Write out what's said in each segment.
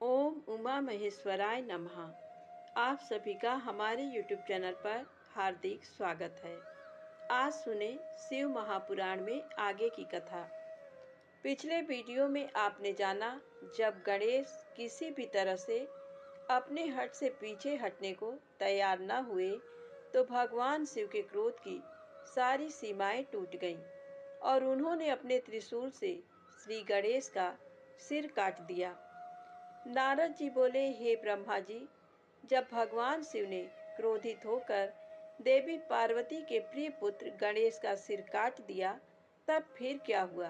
ओम उमा महेश्वराय नमः। आप सभी का हमारे YouTube चैनल पर हार्दिक स्वागत है। आज सुने शिव महापुराण में आगे की कथा। पिछले वीडियो में आपने जाना, जब गणेश किसी भी तरह से अपने हट से पीछे हटने को तैयार न हुए तो भगवान शिव के क्रोध की सारी सीमाएं टूट गईं और उन्होंने अपने त्रिशूल से श्री गणेश का सिर काट दिया। नारद जी बोले, हे ब्रह्मा जी, जब भगवान शिव ने क्रोधित होकर देवी पार्वती के प्रिय पुत्र गणेश का सिर काट दिया, तब फिर क्या हुआ?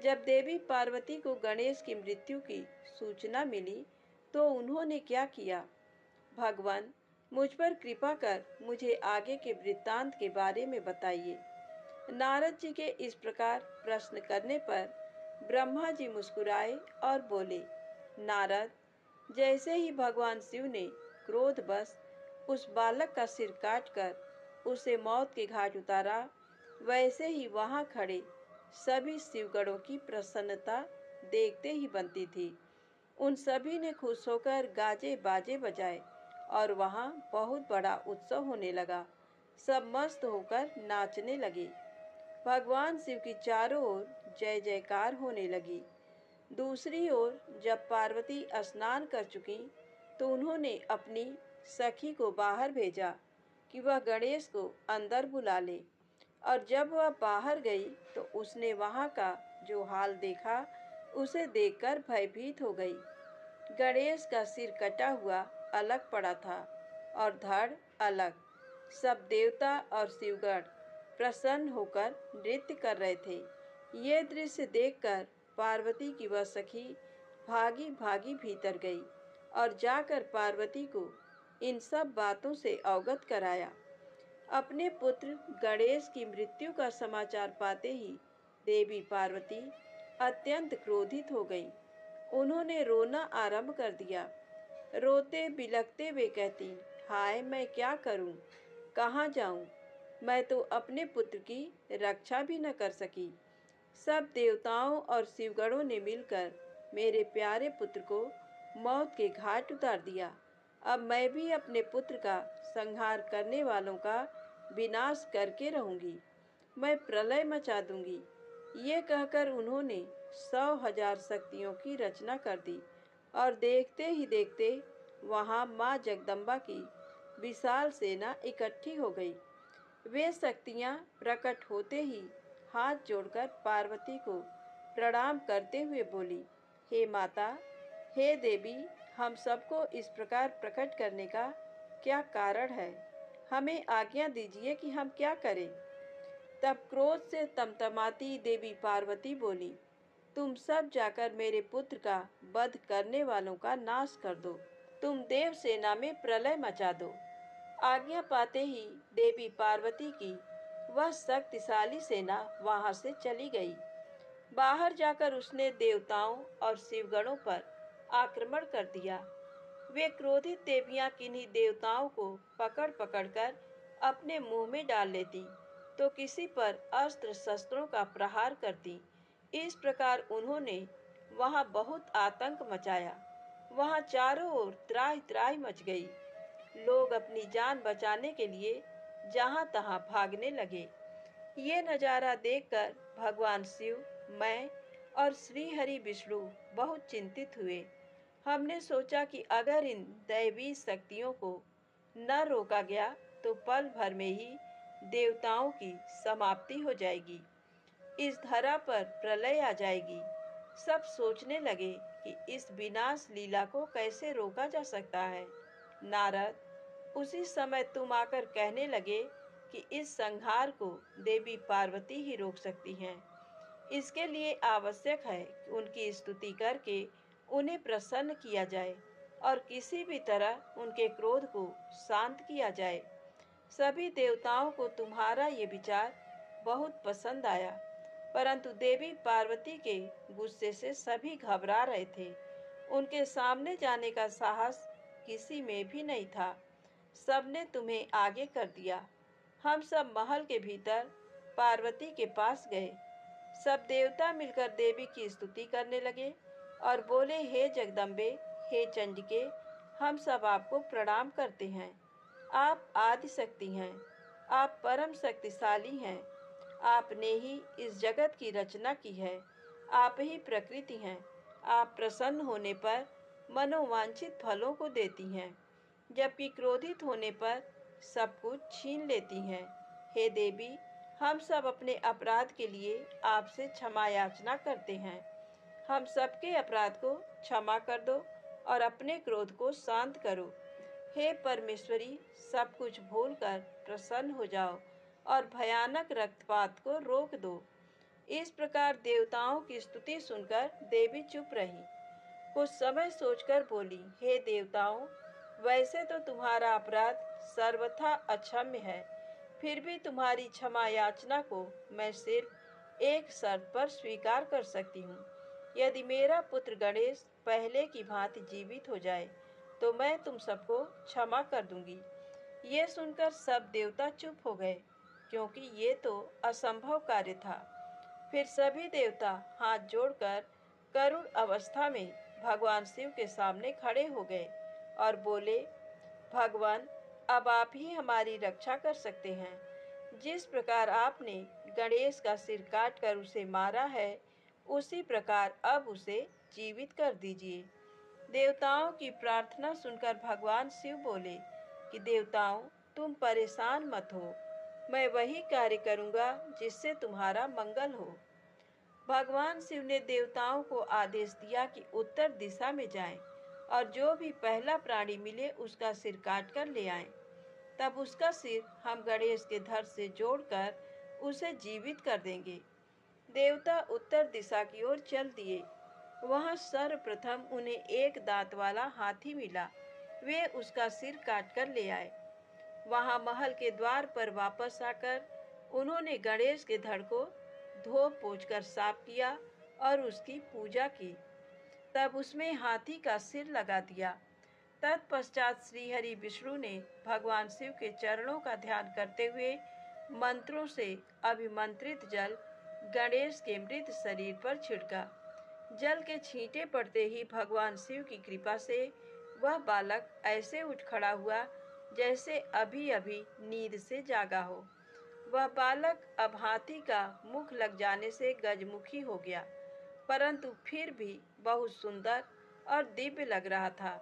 जब देवी पार्वती को गणेश की मृत्यु की सूचना मिली तो उन्होंने क्या किया? भगवान, मुझ पर कृपा कर मुझे आगे के वृत्तांत के बारे में बताइए। नारद जी के इस प्रकार प्रश्न करने पर ब्रह्मा जी मुस्कुराए और बोले, नारद, जैसे ही भगवान शिव ने क्रोधवश उस बालक का सिर काटकर उसे मौत के घाट उतारा, वैसे ही वहां खड़े सभी शिवगणों की प्रसन्नता देखते ही बनती थी। उन सभी ने खुश होकर गाजे बाजे बजाए और वहां बहुत बड़ा उत्सव होने लगा। सब मस्त होकर नाचने लगे। भगवान शिव की चारों ओर जय जयकार होने लगी। दूसरी ओर जब पार्वती स्नान कर चुकी तो उन्होंने अपनी सखी को बाहर भेजा कि वह गणेश को अंदर बुला ले, और जब वह बाहर गई तो उसने वहां का जो हाल देखा उसे देखकर भयभीत हो गई। गणेश का सिर कटा हुआ अलग पड़ा था और धड़ अलग। सब देवता और शिवगण प्रसन्न होकर नृत्य कर रहे थे। ये दृश्य देखकर पार्वती की वह सखी भागी भागी भीतर गई और जाकर पार्वती को इन सब बातों से अवगत कराया। अपने पुत्र गणेश की मृत्यु का समाचार पाते ही देवी पार्वती अत्यंत क्रोधित हो गई। उन्होंने रोना आरंभ कर दिया। रोते बिलखते वे कहती, हाय, मैं क्या करूं, कहाँ जाऊं? मैं तो अपने पुत्र की रक्षा भी न कर सकी। सब देवताओं और शिवगणों ने मिलकर मेरे प्यारे पुत्र को मौत के घाट उतार दिया। अब मैं भी अपने पुत्र का संहार करने वालों का विनाश करके रहूंगी। मैं प्रलय मचा दूंगी। ये कहकर उन्होंने 100,000 शक्तियों की रचना कर दी और देखते ही देखते वहां माँ जगदम्बा की विशाल सेना इकट्ठी हो गई। वे शक्तियां प्रकट होते ही हाथ जोड़कर पार्वती को प्रणाम करते हुए बोली, हे माता, हे देवी, हम सबको इस प्रकार प्रकट करने का क्या कारण है? हमें आज्ञा दीजिए कि हम क्या करें। तब क्रोध से तमतमाती देवी पार्वती बोली, तुम सब जाकर मेरे पुत्र का वध करने वालों का नाश कर दो। तुम देव सेना में प्रलय मचा दो। आज्ञा पाते ही देवी पार्वती की वह शक्तिशाली सेना वहां से चली गई। बाहर जाकर उसने देवताओं और शिवगणों पर आक्रमण कर दिया। वे क्रोधित देवियां किन्हीं देवताओं को पकड़ पकड़कर अपने मुंह में डाल लेती तो किसी पर अस्त्र शस्त्रों का प्रहार करती। इस प्रकार उन्होंने वहां बहुत आतंक मचाया। वहां चारों ओर त्राहि त्राहि मच गई। लोग अपनी जान बचाने के लिए जहां तहां भागने लगे। ये नजारा देखकर भगवान शिव, मैं और श्री हरि विष्णु बहुत चिंतित हुए। हमने सोचा कि अगर इन दैवी शक्तियों को न रोका गया तो पल भर में ही देवताओं की समाप्ति हो जाएगी, इस धरा पर प्रलय आ जाएगी। सब सोचने लगे कि इस विनाश लीला को कैसे रोका जा सकता है। नारद, उसी समय तुम आकर कहने लगे कि इस संहार को देवी पार्वती ही रोक सकती हैं। इसके लिए आवश्यक है कि उनकी स्तुति करके उन्हें प्रसन्न किया जाए और किसी भी तरह उनके क्रोध को शांत किया जाए। सभी देवताओं को तुम्हारा ये विचार बहुत पसंद आया, परंतु देवी पार्वती के गुस्से से सभी घबरा रहे थे। उनके सामने जाने का साहस किसी में भी नहीं था। सबने तुम्हें आगे कर दिया। हम सब महल के भीतर पार्वती के पास गए। सब देवता मिलकर देवी की स्तुति करने लगे और बोले, हे जगदम्बे, हे चंडिके, हम सब आपको प्रणाम करते हैं। आप आदि शक्ति हैं, आप परम शक्तिशाली हैं। आपने ही इस जगत की रचना की है, आप ही प्रकृति हैं। आप प्रसन्न होने पर मनोवांछित फलों को देती हैं, जबकि क्रोधित होने पर सब कुछ छीन लेती हैं। हे देवी, हम सब अपने अपराध के लिए आपसे क्षमा याचना करते हैं। हम सबके अपराध को क्षमा कर दो और अपने क्रोध को शांत करो। हे परमेश्वरी, सब कुछ भूलकर प्रसन्न हो जाओ और भयानक रक्तपात को रोक दो। इस प्रकार देवताओं की स्तुति सुनकर देवी चुप रही। कुछ समय सोचकर बोली, हे देवताओं, वैसे तो तुम्हारा अपराध सर्वथा अक्षम्य है, फिर भी तुम्हारी क्षमा याचना को मैं सिर्फ एक शर्त पर स्वीकार कर सकती हूँ। यदि मेरा पुत्र गणेश पहले की भांति जीवित हो जाए तो मैं तुम सबको क्षमा कर दूंगी। ये सुनकर सब देवता चुप हो गए, क्योंकि ये तो असंभव कार्य था। फिर सभी देवता हाथ जोड़कर करुण अवस्था में भगवान शिव के सामने खड़े हो गए और बोले, भगवान, अब आप ही हमारी रक्षा कर सकते हैं। जिस प्रकार आपने गणेश का सिर काटकर उसे मारा है, उसी प्रकार अब उसे जीवित कर दीजिए। देवताओं की प्रार्थना सुनकर भगवान शिव बोले कि देवताओं, तुम परेशान मत हो, मैं वही कार्य करूँगा जिससे तुम्हारा मंगल हो। भगवान शिव ने देवताओं को आदेश दिया कि उत्तर दिशा में जाएं और जो भी पहला प्राणी मिले उसका सिर काटकर ले आएं। तब उसका सिर हम गणेश के धड़ से जोड़कर उसे जीवित कर देंगे। देवता उत्तर दिशा की ओर चल दिए। वहां सर्वप्रथम उन्हें एक दांत वाला हाथी मिला। वे उसका सिर काटकर ले आए। वहां महल के द्वार पर वापस आकर उन्होंने गणेश के धड़ को धो पोंछकर साफ किया और उसकी पूजा की। तब उसमें हाथी का सिर लगा दिया। तत्पश्चात श्रीहरि विष्णु ने भगवान शिव के चरणों का ध्यान करते हुए मंत्रों से अभिमंत्रित जल गणेश के मृत शरीर पर छिड़का। जल के छींटे पड़ते ही भगवान शिव की कृपा से वह बालक ऐसे उठ खड़ा हुआ जैसे अभी अभी नींद से जागा हो। वह बालक अब हाथी का मुख लग जाने से गजमुखी हो गया, परंतु फिर भी बहुत सुंदर और दिव्य लग रहा था।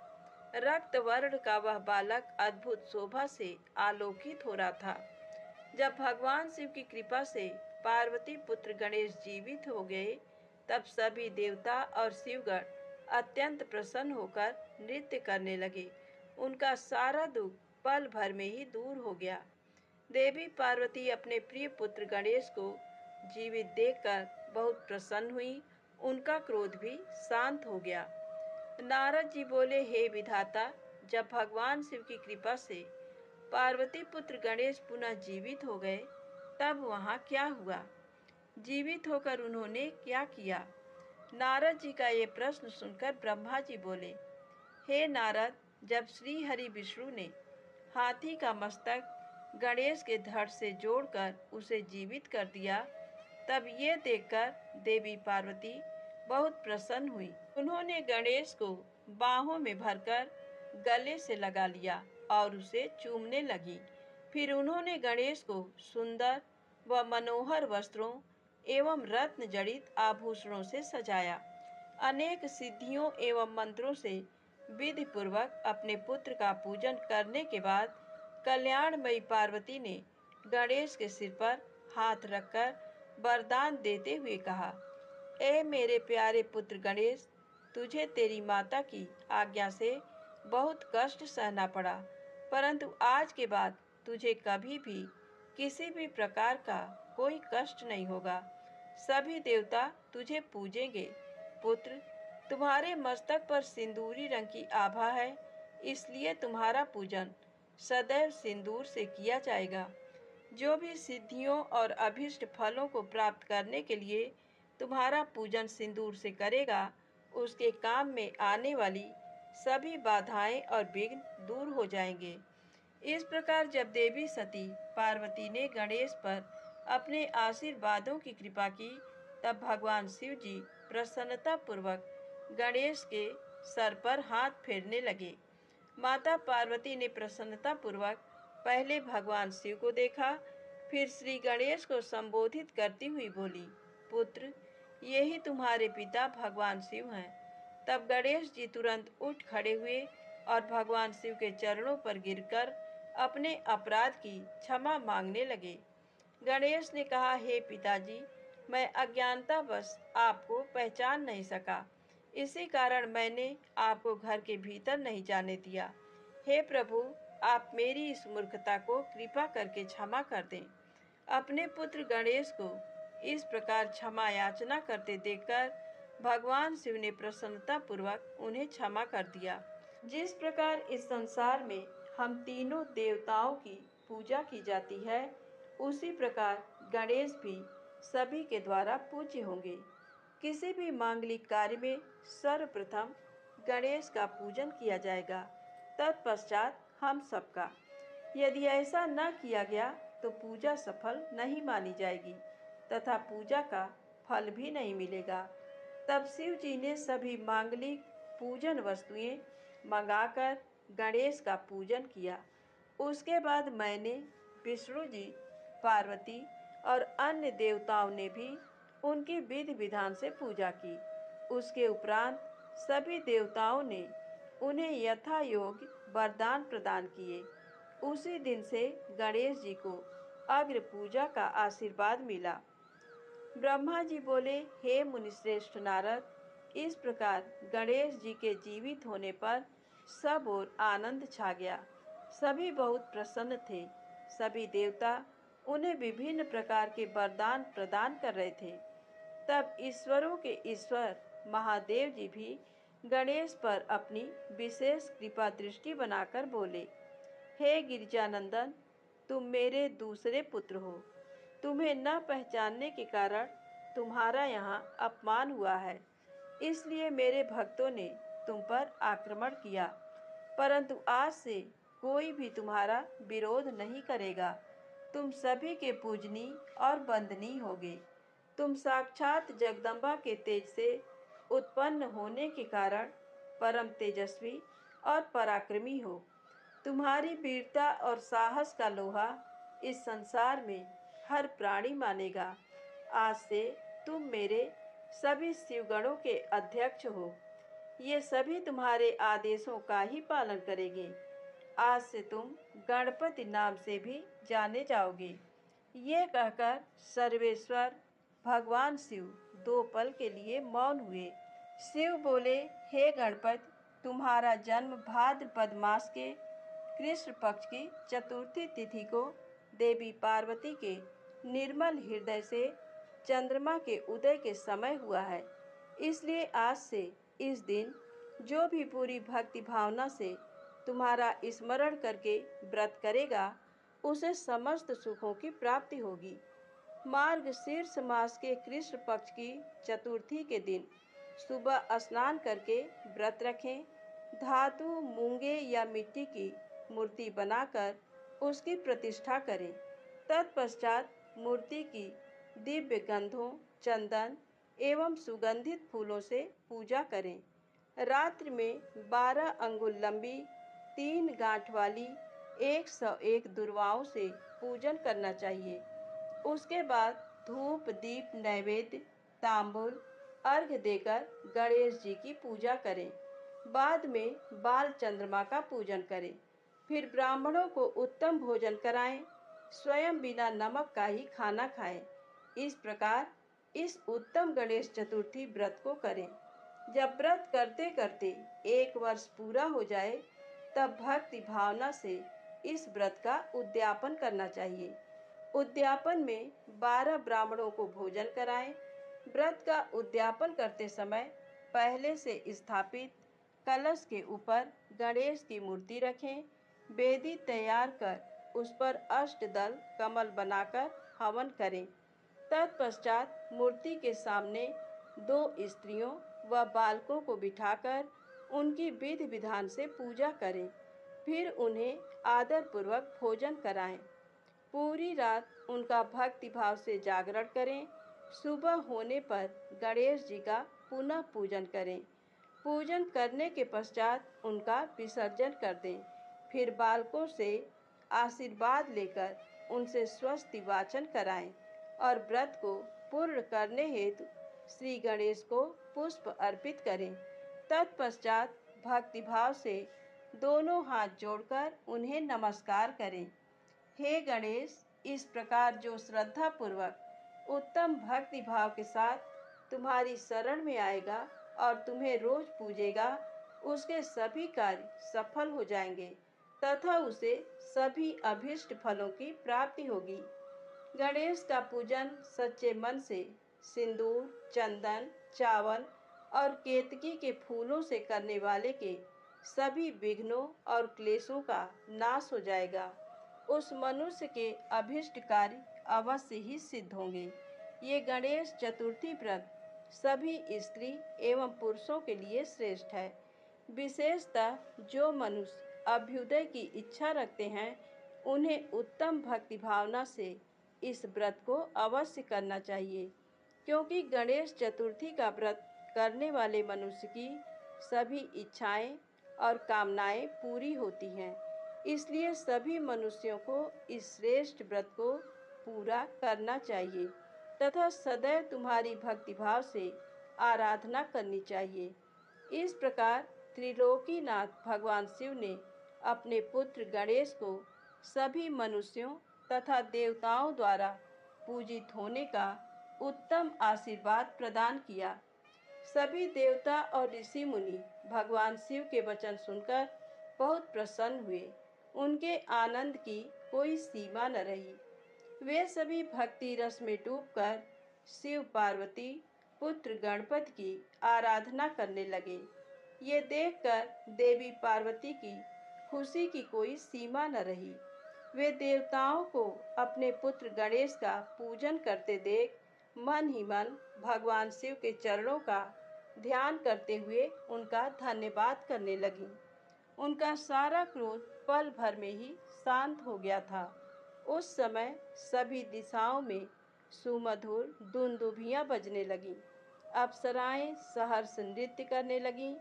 रक्त वर्ण का वह बालक अद्भुत शोभा से आलोकित हो रहा था। जब भगवान शिव की कृपा से पार्वती पुत्र गणेश जीवित हो गए, तब सभी देवता और शिवगण अत्यंत प्रसन्न होकर नृत्य करने लगे। उनका सारा दुख पल भर में ही दूर हो गया। देवी पार्वती अपने प्रिय पुत्र गणेश को जीवित देखकर बहुत प्रसन्न हुई। उनका क्रोध भी शांत हो गया। नारद जी बोले, हे विधाता, जब भगवान शिव की कृपा से पार्वती पुत्र गणेश पुनः जीवित हो गए, तब वहाँ क्या हुआ? जीवित होकर उन्होंने क्या किया? नारद जी का ये प्रश्न सुनकर ब्रह्मा जी बोले, हे नारद, जब श्री हरि विष्णु ने हाथी का मस्तक गणेश के धड़ से जोड़कर उसे जीवित कर दिया, तब ये देखकर देवी पार्वती बहुत प्रसन्न हुई। उन्होंने गणेश को बाहों में भरकर गले से लगा लिया और उसे चूमने लगी। फिर उन्होंने गणेश को सुंदर व मनोहर वस्त्रों एवं रत्न जड़ित आभूषणों से सजाया। अनेक सिद्धियों एवं मंत्रों से विधि पूर्वक अपने पुत्र का पूजन करने के बाद कल्याणमयी पार्वती ने गणेश के सिर पर हाथ रखकर वरदान देते हुए कहा, ए मेरे प्यारे पुत्र गणेश, तुझे तेरी माता की आज्ञा से बहुत कष्ट सहना पड़ा, परंतु आज के बाद तुझे कभी भी किसी भी प्रकार का कोई कष्ट नहीं होगा। सभी देवता तुझे पूजेंगे। पुत्र, तुम्हारे मस्तक पर सिंदूरी रंग की आभा है, इसलिए तुम्हारा पूजन सदैव सिंदूर से किया जाएगा। जो भी सिद्धियों और अभिष्ट फलों को प्राप्त करने के लिए तुम्हारा पूजन सिंदूर से करेगा, उसके काम में आने वाली सभी बाधाएं और विघ्न दूर हो जाएंगे। इस प्रकार जब देवी सती पार्वती ने गणेश पर अपने आशीर्वादों की कृपा की, तब भगवान शिव जी प्रसन्नता पूर्वक गणेश के सर पर हाथ फेरने लगे। माता पार्वती ने प्रसन्नतापूर्वक पहले भगवान शिव को देखा, फिर श्री गणेश को संबोधित करती हुई बोली, पुत्र, यही तुम्हारे पिता भगवान शिव हैं। तब गणेश जी तुरंत उठ खड़े हुए और भगवान शिव के चरणों पर गिरकर अपने अपराध की क्षमा मांगने लगे। गणेश ने कहा, हे पिताजी, मैं अज्ञानतावश आपको पहचान नहीं सका, इसी कारण मैंने आपको घर के भीतर नहीं जाने दिया। हे प्रभु, आप मेरी इस मूर्खता को कृपा करके क्षमा कर दें। अपने पुत्र गणेश को इस प्रकार क्षमा याचना करते देखकर भगवान शिव ने प्रसन्नतापूर्वक उन्हें क्षमा कर दिया। जिस प्रकार इस संसार में हम तीनों देवताओं की पूजा की जाती है, उसी प्रकार गणेश भी सभी के द्वारा पूज्य होंगे। किसी भी मांगलिक कार्य में सर्वप्रथम गणेश का पूजन किया जाएगा, तत्पश्चात हम सबका। यदि ऐसा न किया गया तो पूजा सफल नहीं मानी जाएगी तथा पूजा का फल भी नहीं मिलेगा। तब शिव जी ने सभी मांगलिक पूजन वस्तुएं मंगाकर गणेश का पूजन किया। उसके बाद मैंने, विष्णु जी, पार्वती और अन्य देवताओं ने भी उनकी विधि विधान से पूजा की। उसके उपरांत सभी देवताओं ने उन्हें यथा योग्य वरदान प्रदान किए। उसी दिन से गणेश जी को अग्र पूजा का आशीर्वाद मिला। ब्रह्मा जी बोले, हे मुनिश्रेष्ठ नारद, इस प्रकार गणेश जी के जीवित होने पर सब ओर आनंद छा गया। सभी बहुत प्रसन्न थे। सभी देवता उन्हें विभिन्न प्रकार के वरदान प्रदान कर रहे थे। तब ईश्वरों के ईश्वर महादेव जी भी गणेश पर अपनी विशेष कृपा दृष्टि बनाकर बोले, हे गिरिजानंदन, तुम मेरे दूसरे पुत्र हो। तुम्हें न पहचानने के कारण तुम्हारा यहाँ अपमान हुआ है, इसलिए मेरे भक्तों ने तुम पर आक्रमण किया, परंतु आज से कोई भी तुम्हारा विरोध नहीं करेगा। तुम सभी के पूजनीय और वंदनीय होगे। तुम साक्षात जगदम्बा के तेज से उत्पन्न होने के कारण परम तेजस्वी और पराक्रमी हो। तुम्हारी वीरता और साहस का लोहा इस संसार में हर प्राणी मानेगा। आज से तुम मेरे सभी शिवगणों के अध्यक्ष हो। ये सभी तुम्हारे आदेशों का ही पालन करेंगे। आज से तुम गणपति नाम से भी जाने जाओगे। ये कहकर सर्वेश्वर भगवान शिव 2 पल के लिए मौन हुए। शिव बोले, हे गणपति, तुम्हारा जन्म भाद्रपद मास के कृष्ण पक्ष की चतुर्थी तिथि को देवी पार्वती के निर्मल हृदय से चंद्रमा के उदय के समय हुआ है। इसलिए आज से इस दिन जो भी पूरी भक्ति भावना से तुम्हारा स्मरण करके व्रत करेगा, उसे समस्त सुखों की प्राप्ति होगी। मार्ग शीर्ष मास के कृष्ण पक्ष की चतुर्थी के दिन सुबह स्नान करके व्रत रखें। धातु, मूंगे या मिट्टी की मूर्ति बनाकर उसकी प्रतिष्ठा करें। तत्पश्चात मूर्ति की दिव्य गंधों, चंदन एवं सुगंधित फूलों से पूजा करें। रात्रि में 12 अंगुल लंबी 3 गांठ वाली 101 दुर्वाओं से पूजन करना चाहिए। उसके बाद धूप, दीप, नैवेद्य, तांबूल, अर्घ्य देकर गणेश जी की पूजा करें। बाद में बाल चंद्रमा का पूजन करें। फिर ब्राह्मणों को उत्तम भोजन कराएं। स्वयं बिना नमक का ही खाना खाएं। इस प्रकार इस उत्तम गणेश चतुर्थी व्रत को करें। जब व्रत करते करते 1 वर्ष पूरा हो जाए, तब भक्ति भावना से इस व्रत का उद्यापन करना चाहिए। उद्यापन में 12 ब्राह्मणों को भोजन कराएं। व्रत का उद्यापन करते समय पहले से स्थापित कलश के ऊपर गणेश की मूर्ति रखें। वेदी तैयार कर उस पर अष्टदल कमल बनाकर हवन करें। तत्पश्चात मूर्ति के सामने 2 स्त्रियों व बालकों को बिठाकर उनकी विधि विधान से पूजा करें। फिर उन्हें आदरपूर्वक भोजन कराएं। पूरी रात उनका भक्ति भाव से जागरण करें। सुबह होने पर गणेश जी का पुनः पूजन करें। पूजन करने के पश्चात उनका विसर्जन कर दें। फिर बालकों से आशीर्वाद लेकर उनसे स्वस्ति वाचन कराएं और व्रत को पूर्ण करने हेतु श्री गणेश को पुष्प अर्पित करें। तत्पश्चात भक्तिभाव से दोनों हाथ जोड़कर उन्हें नमस्कार करें। हे गणेश, इस प्रकार जो श्रद्धा पूर्वक उत्तम भक्ति भाव के साथ तुम्हारी शरण में आएगा और तुम्हें रोज पूजेगा, उसके सभी कार्य सफल हो जाएंगे तथा उसे सभी अभीष्ट फलों की प्राप्ति होगी। गणेश का पूजन सच्चे मन से सिंदूर, चंदन, चावल और केतकी के फूलों से करने वाले के सभी विघ्नों और क्लेशों का नाश हो जाएगा। उस मनुष्य के अभीष्ट कार्य अवश्य ही सिद्ध होंगे। ये गणेश चतुर्थी व्रत सभी स्त्री एवं पुरुषों के लिए श्रेष्ठ है। विशेषतः जो मनुष्य अभ्युदय की इच्छा रखते हैं, उन्हें उत्तम भक्ति भावना से इस व्रत को अवश्य करना चाहिए, क्योंकि गणेश चतुर्थी का व्रत करने वाले मनुष्य की सभी इच्छाएं और कामनाएं पूरी होती हैं। इसलिए सभी मनुष्यों को इस श्रेष्ठ व्रत को पूरा करना चाहिए तथा सदैव तुम्हारी भक्तिभाव से आराधना करनी चाहिए। इस प्रकार त्रिलोकीनाथ भगवान शिव ने अपने पुत्र गणेश को सभी मनुष्यों तथा देवताओं द्वारा पूजित होने का उत्तम आशीर्वाद प्रदान किया। सभी देवता और ऋषि मुनि भगवान शिव के वचन सुनकर बहुत प्रसन्न हुए। उनके आनंद की कोई सीमा न रही। वे सभी भक्ति रस में डूबकर शिव पार्वती पुत्र गणपति की आराधना करने लगे। ये देखकर देवी पार्वती की खुशी की कोई सीमा न रही। वे देवताओं को अपने पुत्र गणेश का पूजन करते देख मन ही मन भगवान शिव के चरणों का ध्यान करते हुए उनका धन्यवाद करने लगी। उनका सारा क्रोध पल भर में ही शांत हो गया था। उस समय सभी दिशाओं में सुमधुर दुंदुभियां बजने लगीं। अप्सराएं सहर्ष नृत्य करने लगीं,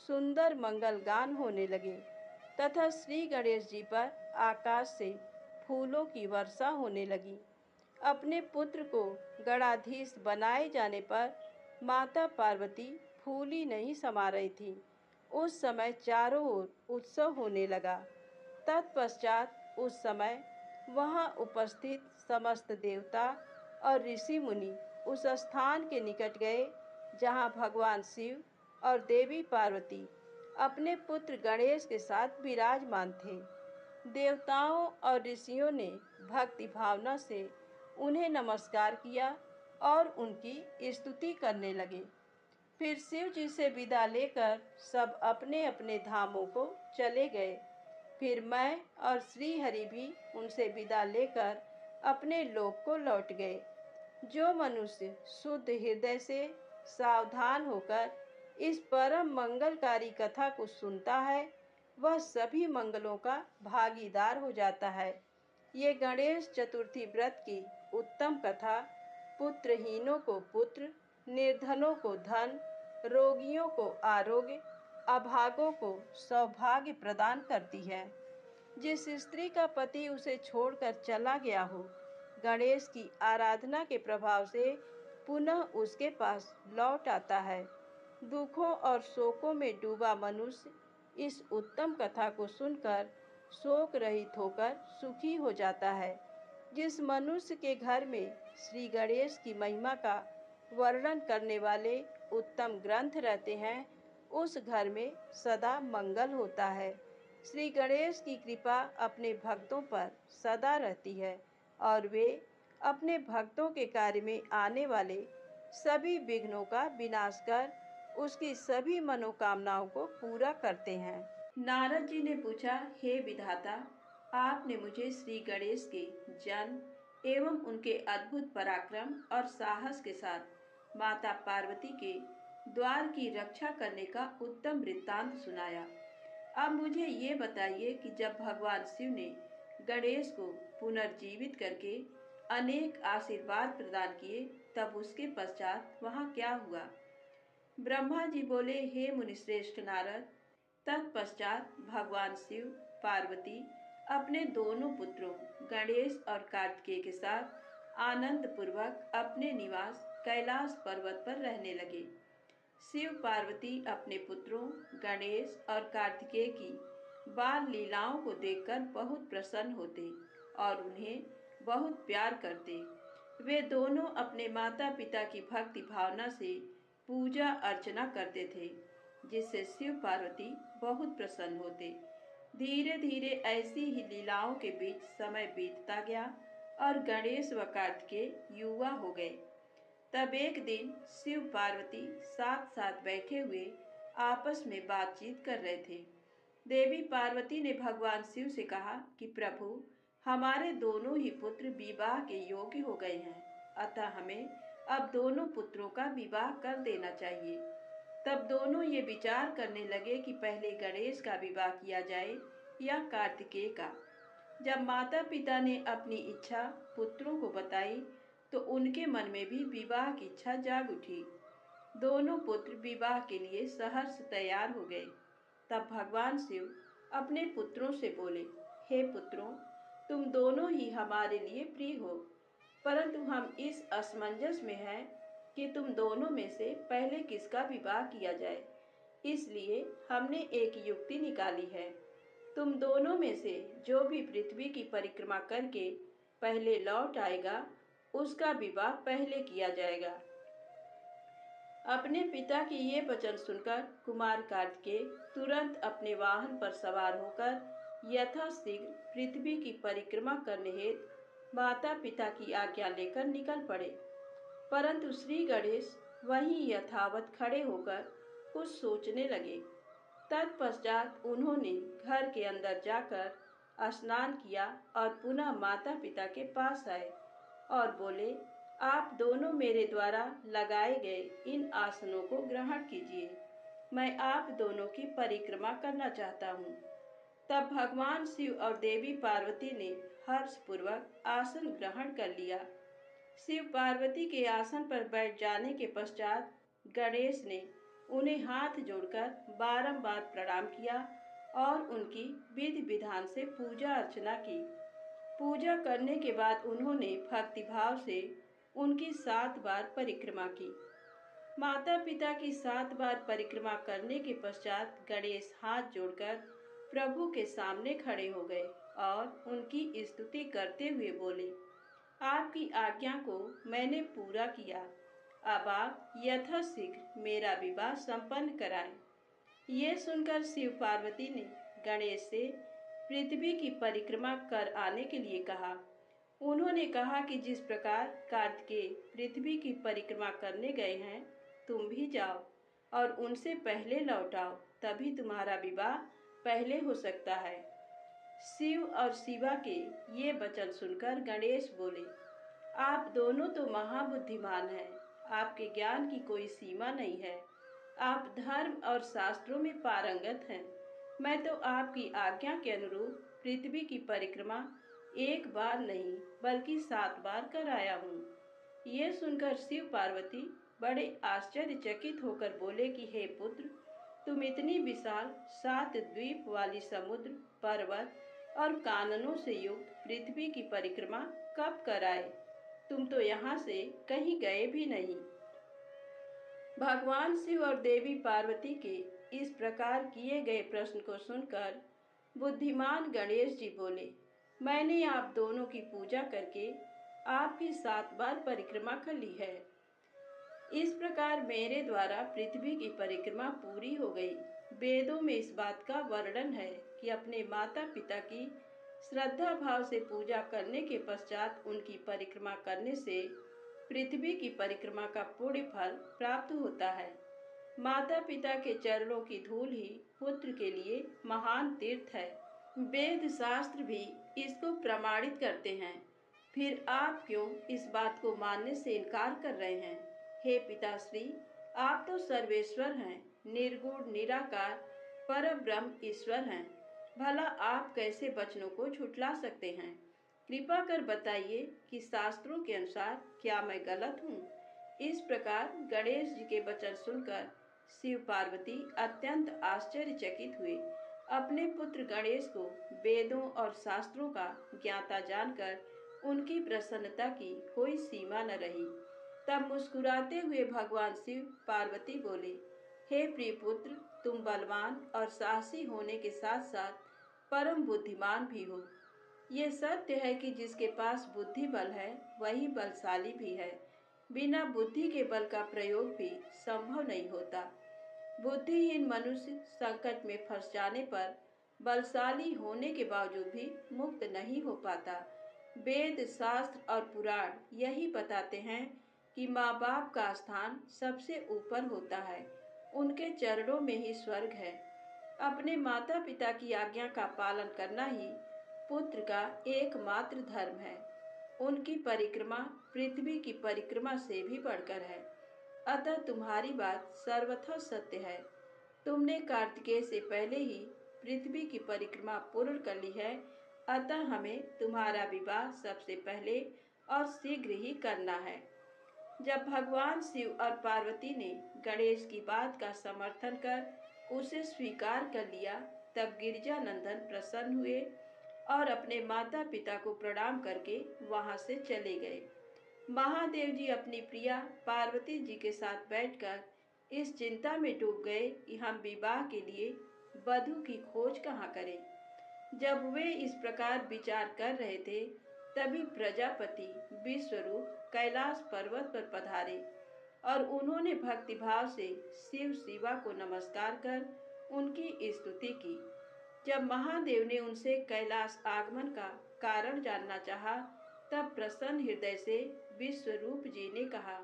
सुंदर मंगल गान होने लगे तथा श्री गणेश जी पर आकाश से फूलों की वर्षा होने लगी। अपने पुत्र को गणाधीश बनाए जाने पर माता पार्वती फूली नहीं समा रही थी। उस समय चारों ओर उत्सव होने लगा। तत्पश्चात उस समय वहां उपस्थित समस्त देवता और ऋषि मुनि उस स्थान के निकट गए जहां भगवान शिव और देवी पार्वती अपने पुत्र गणेश के साथ विराजमान थे। देवताओं और ऋषियों ने भक्ति भावना से उन्हें नमस्कार किया और उनकी स्तुति करने लगे। फिर शिव जी से विदा लेकर सब अपने अपने धामों को चले गए। फिर मैं और श्री हरि भी उनसे विदा लेकर अपने लोक को लौट गए। जो मनुष्य शुद्ध हृदय से सावधान होकर इस परम मंगलकारी कथा को सुनता है, वह सभी मंगलों का भागीदार हो जाता है। ये गणेश चतुर्थी व्रत की उत्तम कथा पुत्रहीनों को पुत्र, निर्धनों को धन, रोगियों को आरोग्य, अभागों को सौभाग्य प्रदान करती है। जिस स्त्री का पति उसे छोड़कर चला गया हो, गणेश की आराधना के प्रभाव से पुनः उसके पास लौट आता है। दुखों और शोकों में डूबा मनुष्य इस उत्तम कथा को सुनकर शोक रहित होकर सुखी हो जाता है। जिस मनुष्य के घर में श्री गणेश की महिमा का वर्णन करने वाले उत्तम ग्रंथ रहते हैं, उस घर में सदा मंगल होता है। श्री गणेश की कृपा अपने भक्तों पर सदा रहती है और वे अपने भक्तों के कार्य में आने वाले सभी विघ्नों का विनाश कर उसकी सभी मनोकामनाओं को पूरा करते हैं। नारद जी ने पूछा, हे विधाता, आपने मुझे श्री गणेश के जन्म एवं उनके अद्भुत पराक्रम और साहस के साथ माता पार्वती के द्वार की रक्षा करने का उत्तम वृत्तांत सुनाया। अब मुझे ये बताइए कि जब भगवान शिव ने गणेश को पुनर्जीवित करके अनेक आशीर्वाद प्रदान किए, तब उसके पश्चात वहाँ क्या हुआ? ब्रह्मा जी बोले, हे मुनिश्रेष्ठ नारद। तत्पश्चात भगवान शिव पार्वती अपने दोनों पुत्रों गणेश और कार्तिकेय के साथ आनंद पूर्वक अपने निवास कैलाश पर्वत पर रहने लगे। शिव पार्वती अपने पुत्रों गणेश और कार्तिकेय की बाल लीलाओं को देखकर बहुत प्रसन्न होते और उन्हें बहुत प्यार करते। वे दोनों अपने माता पिता की भक्ति भावना से पूजा अर्चना करते थे, जिससे शिव पार्वती बहुत प्रसन्न होते। धीरे धीरे ऐसी ही लीलाओं के बीच समय बीतता गया और गणेश व कार्तिकेय युवा हो गए। तब एक दिन शिव पार्वती साथ साथ बैठे हुए आपस में बातचीत कर रहे थे। देवी पार्वती ने भगवान शिव से कहा कि प्रभु, हमारे दोनों ही पुत्र विवाह के योग्य हो गए हैं, अतः हमें अब दोनों पुत्रों का विवाह कर देना चाहिए। तब दोनों ये विचार करने लगे कि पहले गणेश का विवाह किया जाए या कार्तिकेय का। जब माता पिता ने अपनी इच्छा पुत्रों को बताई तो उनके मन में भी विवाह की इच्छा जाग उठी। दोनों पुत्र विवाह के लिए सहर्ष तैयार हो गए। तब भगवान शिव अपने पुत्रों से बोले, हे पुत्रों, तुम दोनों ही हमारे लिए प्रिय हो, परंतु हम इस असमंजस में हैं कि तुम दोनों में से पहले किसका विवाह किया जाए। इसलिए हमने एक युक्ति निकाली है। तुम दोनों में से जो भी पृथ्वी की परिक्रमा करके पहले लौट आएगा, उसका विवाह पहले किया जाएगा। अपने पिता की ये वचन सुनकर कुमार कार्तिकेय तुरंत अपने वाहन पर सवार होकर यथाशीघ्र पृथ्वी की परिक्रमा करने हेतु माता पिता की आज्ञा लेकर निकल पड़े। परंतु श्री गणेश वहीं यथावत खड़े होकर कुछ सोचने लगे। तत्पश्चात उन्होंने घर के अंदर जाकर स्नान किया और पुनः माता पिता के पास आए और बोले, आप दोनों मेरे द्वारा लगाए गए इन आसनों को ग्रहण कीजिए। मैं आप दोनों की परिक्रमा करना चाहता हूँ। तब भगवान शिव और देवी पार्वती ने हर्षपूर्वक आसन ग्रहण कर लिया। शिव पार्वती के आसन पर बैठ जाने के पश्चात गणेश ने उन्हें हाथ जोड़कर बारंबार प्रणाम किया और उनकी विधि विधान से पूजा अर्चना की। पूजा करने के बाद उन्होंने भक्तिभाव से उनकी 7 बार परिक्रमा की। माता पिता की 7 बार परिक्रमा करने के पश्चात गणेश हाथ जोड़कर प्रभु के सामने खड़े हो गए और उनकी स्तुति करते हुए बोले, आपकी आज्ञा को मैंने पूरा किया। अब आप यथाशीघ्र मेरा विवाह संपन्न कराएं। ये सुनकर शिव पार्वती ने गणेश से पृथ्वी की परिक्रमा कर आने के लिए कहा। उन्होंने कहा कि जिस प्रकार कार्तिकेय पृथ्वी की परिक्रमा करने गए हैं, तुम भी जाओ और उनसे पहले लौट आओ, तभी तुम्हारा विवाह पहले हो सकता है। शिव और शिवा के ये वचन सुनकर गणेश बोले, आप दोनों तो महाबुद्धिमान हैं, आपके ज्ञान की कोई सीमा नहीं है। आप धर्म और शास्त्रों में पारंगत हैं। मैं तो आपकी आज्ञा के अनुरूप पृथ्वी की परिक्रमा एक बार नहीं बल्कि 7 बार कराया हूँ। ये सुनकर शिव पार्वती बड़े आश्चर्यचकित होकर बोले कि हे पुत्र, तुम इतनी विशाल 7 द्वीप वाली समुद्र, पर्वत और काननों से युक्त पृथ्वी की परिक्रमा कब कराए? तुम तो यहाँ से कहीं गए भी नहीं। भगवान शिव और देवी पार्वती के इस प्रकार किए गए प्रश्न को सुनकर बुद्धिमान गणेश जी बोले, मैंने आप दोनों की पूजा करके आपकी 7 बार परिक्रमा कर ली है। इस प्रकार मेरे द्वारा पृथ्वी की परिक्रमा पूरी हो गई। वेदों में इस बात का वर्णन है कि अपने माता पिता की श्रद्धा भाव से पूजा करने के पश्चात उनकी परिक्रमा करने से पृथ्वी की परिक्रमा का पुण्य फल प्राप्त होता है। माता पिता के चरणों की धूल ही पुत्र के लिए महान तीर्थ है। वेद शास्त्र भी इसको प्रमाणित करते हैं। फिर आप क्यों इस बात को मानने से इनकार कर रहे हैं? हे पिताश्री, आप तो सर्वेश्वर हैं, निर्गुण निराकार पर ब्रह्म ईश्वर हैं। भला आप कैसे वचनों को झुठला सकते हैं? कृपा कर बताइए कि शास्त्रों के अनुसार क्या मैं गलत हूँ? इस प्रकार गणेश जी के वचन सुनकर शिव पार्वती अत्यंत आश्चर्यचकित हुए। अपने पुत्र गणेश को वेदों और शास्त्रों का ज्ञाता जानकर उनकी प्रसन्नता की कोई सीमा न रही। तब मुस्कुराते हुए भगवान शिव पार्वती बोले, हे प्रिय पुत्र, तुम बलवान और साहसी होने के साथ साथ परम बुद्धिमान भी हो। ये सत्य है कि जिसके पास बुद्धि बल है वही बलशाली भी है। बिना बुद्धि के बल का प्रयोग भी संभव नहीं होता। बुद्धिहीन मनुष्य संकट में फंस जाने पर बलशाली होने के बावजूद भी मुक्त नहीं हो पाता। वेद, शास्त्र और पुराण यही बताते हैं कि माँ बाप का स्थान सबसे ऊपर होता है। उनके चरणों में ही स्वर्ग है। अपने माता पिता की आज्ञा का पालन करना ही पुत्र का एकमात्र धर्म है। उनकी परिक्रमा पृथ्वी की परिक्रमा से भी बढ़कर है। अतः तुम्हारी बात सर्वथा सत्य है। तुमने कार्तिकेय से पहले ही पृथ्वी की परिक्रमा पूर्ण कर ली है। अतः हमें तुम्हारा विवाह सबसे पहले और शीघ्र ही करना है। जब भगवान शिव और पार्वती ने गणेश की बात का समर्थन कर उसे स्वीकार कर लिया, तब गिरिजानंदन प्रसन्न हुए और अपने माता पिता को प्रणाम करके वहां से चले गए। महादेव जी अपनी प्रिया पार्वती जी के साथ बैठकर इस चिंता में डूब गए कि हम विवाह के लिए वधू की खोज कहाँ करें। जब वे इस प्रकार विचार कर रहे थे, तभी प्रजापति विश्वरूप कैलाश पर्वत पर पधारे और उन्होंने भक्तिभाव से शिव शिवा को नमस्कार कर उनकी स्तुति की। जब महादेव ने उनसे कैलाश आगमन का कारण जानना चाहा, तब प्रसन्न हृदय से विश्वरूप जी ने कहा,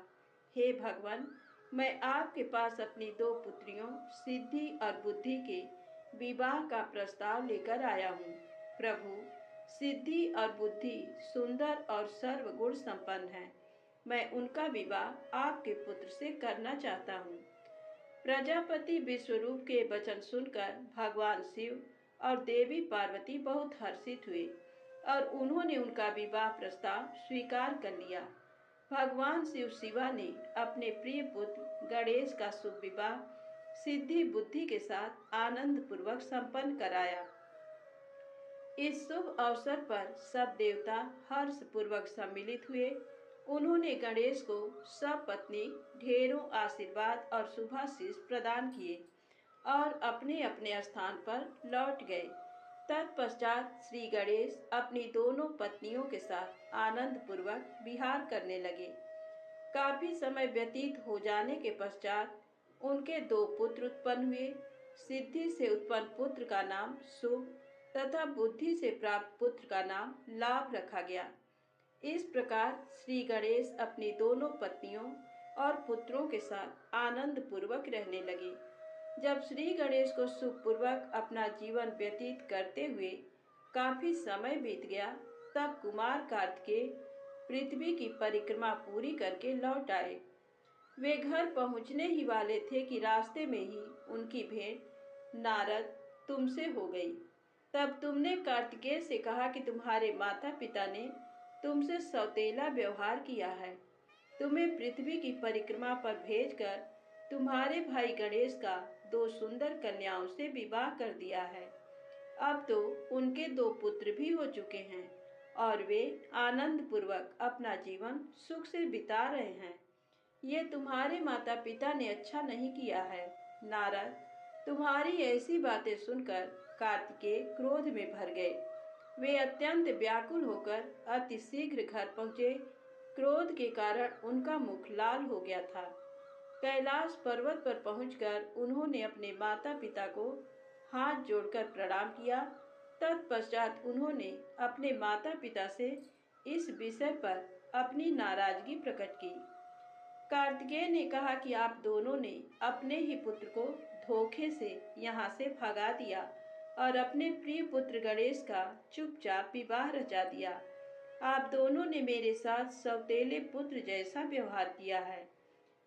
हे भगवान, मैं आपके पास अपनी 2 पुत्रियों सिद्धि और बुद्धि के विवाह का प्रस्ताव लेकर आया हूँ। प्रभु, सिद्धि और बुद्धि सुंदर और सर्वगुण संपन्न है। मैं उनका विवाह आपके पुत्र से करना चाहता हूँ। प्रजापति विश्वरूप के वचन सुनकर भगवान शिव और देवी पार्वती बहुत हर्षित हुए और उन्होंने उनका विवाह प्रस्ताव स्वीकार कर लिया। भगवान शिव शिवा ने अपने प्रिय पुत्र गणेश का शुभ विवाह सिद्धि बुद्धि के साथ आनंद पूर्वक संपन्न कराया। इस शुभ अवसर पर सब देवता हर्ष पूर्वक सम्मिलित हुए। उन्होंने गणेश को सपत्नी ढेरों आशीर्वाद और शुभाशीष प्रदान किए और अपने अपने स्थान पर लौट गए। तत्पश्चात श्री गणेश अपनी दोनों पत्नियों के साथ आनंद पूर्वक विहार करने लगे। काफी समय व्यतीत हो जाने के पश्चात उनके 2 पुत्र उत्पन्न हुए। सिद्धि से उत्पन्न पुत्र का नाम शुभ तथा बुद्धि से प्राप्त पुत्र का नाम लाभ रखा गया। इस प्रकार श्री गणेश अपनी दोनों पत्नियों और पुत्रों के साथ आनंद पूर्वक रहने लगे। जब श्री गणेश को सुखपूर्वक अपना जीवन व्यतीत करते हुए काफी समय बीत गया, तब कुमार कार्तिकेय पृथ्वी की परिक्रमा पूरी करके लौट आए। वे घर पहुंचने ही वाले थे कि रास्ते में ही उनकी भेंट नारद तुमसे हो गई। तब तुमने कार्तिकेय से कहा कि तुम्हारे माता पिता ने तुमसे सौतेला व्यवहार किया है। तुम्हें पृथ्वी की परिक्रमा पर भेजकर तुम्हारे भाई गणेश का 2 सुंदर कन्याओं से विवाह कर दिया है। अब तो उनके 2 पुत्र भी हो चुके हैं और वे आनंद पूर्वक अपना जीवन सुख से बिता रहे हैं। ये तुम्हारे माता पिता ने अच्छा नहीं किया है। नारद, तुम्हारी ऐसी बातें सुनकर कार्तिकेय क्रोध में भर गए। वे अत्यंत व्याकुल होकर अति शीघ्र घर पहुंचे। क्रोध के कारण उनका मुख लाल हो गया था। कैलाश पर्वत पर पहुंचकर उन्होंने अपने माता पिता को हाथ जोड़कर प्रणाम किया। तत्पश्चात उन्होंने अपने माता पिता से इस विषय पर अपनी नाराजगी प्रकट की। कार्तिकेय ने कहा कि आप दोनों ने अपने ही पुत्र को धोखे से यहाँ से भगा दिया और अपने प्रिय पुत्र गणेश का चुपचाप विवाह रचा दिया। आप दोनों ने मेरे साथ सौतेले पुत्र जैसा व्यवहार किया है।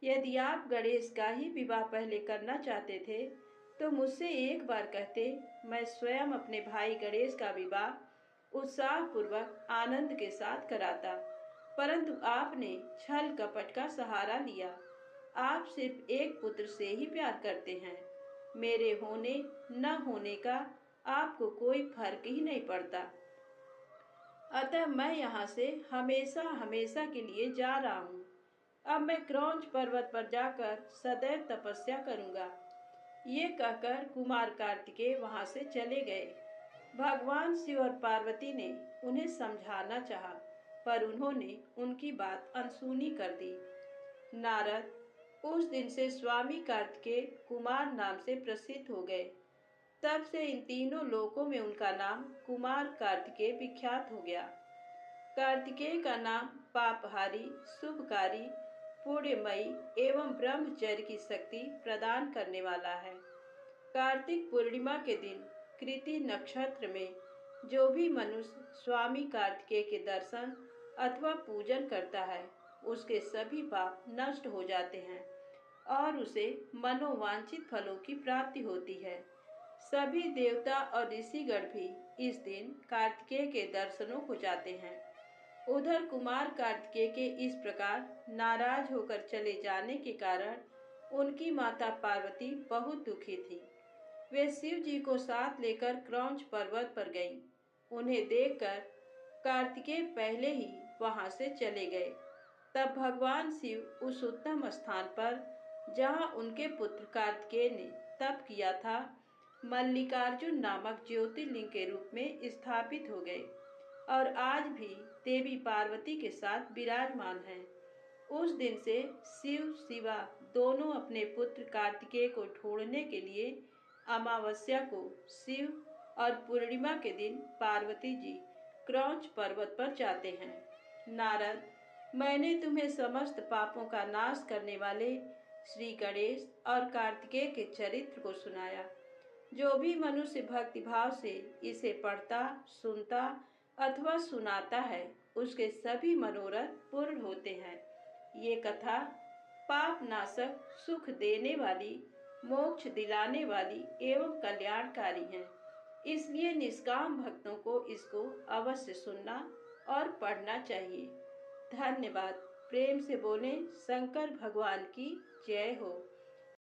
यदि आप गणेश का ही विवाह पहले करना चाहते थे, तो मुझसे एक बार कहते, मैं स्वयं अपने भाई गणेश का विवाह उत्साहपूर्वक आनंद के साथ कराता। परंतु आपने छल कपट का सहारा लिया आप सिर्फ एक पुत्र से ही प्यार करते हैं। मेरे होने न होने का आपको कोई फर्क ही नहीं पड़ता। अतः मैं यहाँ से हमेशा हमेशा के लिए जा रहा हूँ। अब मैं क्रौंच पर्वत पर जाकर सदैव तपस्या करूँगा। ये कहकर कुमार कार्तिकेय वहाँ से चले गए। भगवान शिव और पार्वती ने उन्हें समझाना चाहा, पर उन्होंने उनकी बात अनसुनी कर दी। नारद उस दिन से स्वामी कार्तिकेय कुमार नाम से प्रसिद्ध हो गए। तब से इन तीनों लोकों में उनका नाम कुमार कार्तिकेय विख्यात हो गया। कार्तिकेय का नाम पापहारी, शुभकारी, पुण्यमयी एवं ब्रह्मचर्य की शक्ति प्रदान करने वाला है। कार्तिक पूर्णिमा के दिन कृति नक्षत्र में जो भी मनुष्य स्वामी कार्तिकेय के दर्शन अथवा पूजन करता है, उसके सभी पाप नष्ट हो जाते हैं और उसे मनोवांछित फलों की प्राप्ति होती है। सभी देवता और ऋषिगण भी इस दिन कार्तिकेय के दर्शनों को जाते हैं। उधर कुमार कार्तिकेय के इस प्रकार नाराज होकर चले जाने के कारण उनकी माता पार्वती बहुत दुखी थी। वे शिव जी को साथ लेकर क्रौंच पर्वत पर गईं। उन्हें देखकर कार्तिकेय पहले ही वहां से चले गए। तब भगवान शिव उस उत्तम स्थान पर जहां उनके पुत्र कार्तिकेय ने तप किया था, मल्लिकार्जुन नामक ज्योतिर्लिंग के रूप में स्थापित हो गए और आज भी देवी पार्वती के साथ विराजमान हैं। उस दिन से शिव शिवा दोनों अपने पुत्र कार्तिकेय को ढूंढने के लिए अमावस्या को शिव और पूर्णिमा के दिन पार्वती जी क्रौंच पर्वत पर जाते हैं। नारद, मैंने तुम्हें समस्त पापों का नाश करने वाले श्री गणेश और कार्तिकेय के चरित्र को सुनाया। जो भी मनुष्य भक्तिभाव से इसे पढ़ता, सुनता अथवा सुनाता है, उसके सभी मनोरथ पूर्ण होते हैं। ये कथा पाप नाशक, सुख देने वाली, मोक्ष दिलाने वाली एवं कल्याणकारी है। इसलिए निष्काम भक्तों को इसको अवश्य सुनना और पढ़ना चाहिए। धन्यवाद। प्रेम से बोलें शंकर भगवान की जय हो।